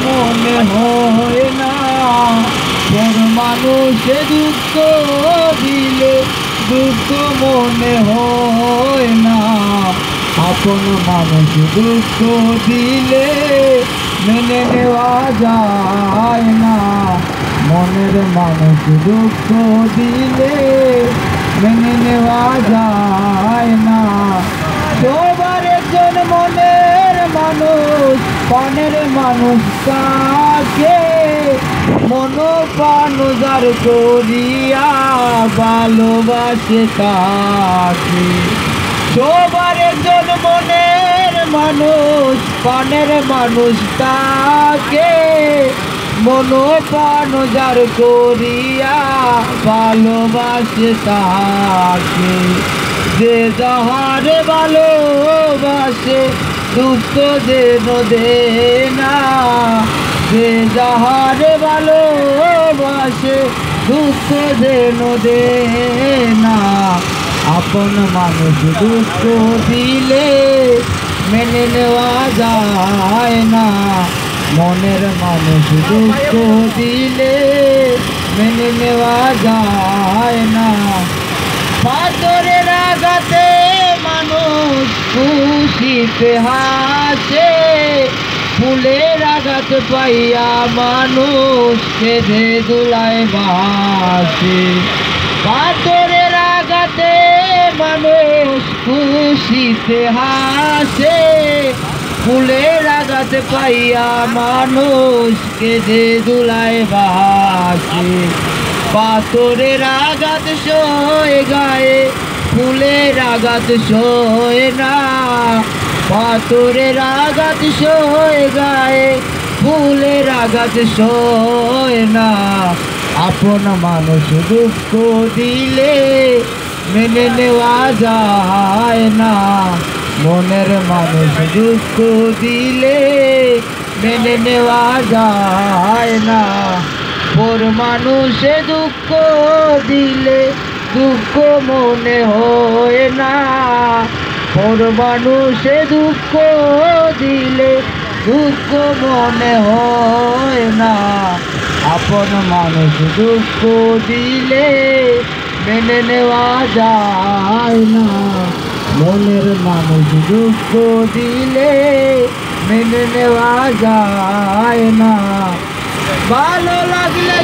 মনে হয় না। পর মানুষে দুঃখ দিলে দুঃখ মনে হয় না। আপন মানুষ দুঃখ দিলে মেনে নেওয়া যায় না। মনের মানুষ দুঃখ দিলে মেনে নেওয়া যায় না। সবার একজন মনের মানুষ, প্রাণের মানুষ তাকে মন প্রাণ যার করিয়া ভালোবাসে তাকে। সবার একজন মনের মানুষ, প্রাণের মানুষ তাকে মন প্রাণ যার করিয়া ভালোবাসে তাকে। যে যাহারে ভালোবাসে দুঃখ যেন দেয় না। যে যাহারে ভালোবাসে দুঃখ যেন দেয় না। আপন মানুষ দুঃখ দিলে মেনে নেওয়া যায় না। মনের মানুষ দুঃখ দিলে মেনে নেওয়া যায় না। পাথরের আঘাতে মানুষ খুশিতে হাসে, ফুলের আঘাত পাইয়া মানুষ কেঁদে দুলায় ভাসে। পাথরের আঘাতে মানুষ খুশিতে হাসে, ফুলের আঘাত পাইয়া মানুষ কেঁদে দুলায় ভাসে। পাথরের আঘাত সয়ে গায়ে, ফুলের আঘাত সয়ে না। পাথরের আঘাত সয়ে গায়ে, ফুলের আঘাত সয়ে না। আপন মানুষ দুঃখ দিলে মেনে নেওয়া যায় না। মনের মানুষ দুঃখ দিলে মেনে নেওয়া যায় না। পর মানুষে দুঃখ দিলে দুঃখ মনে হয় না। পর মানুষে দুঃখ দিলে দুঃখ মনে হয় না। আপন মানুষ দুঃখ দিলে মেনে নেওয়া যায় না। মনের মানুষ দুঃখ দিলে মেনে নেওয়া যায় না। ভালো লাগলে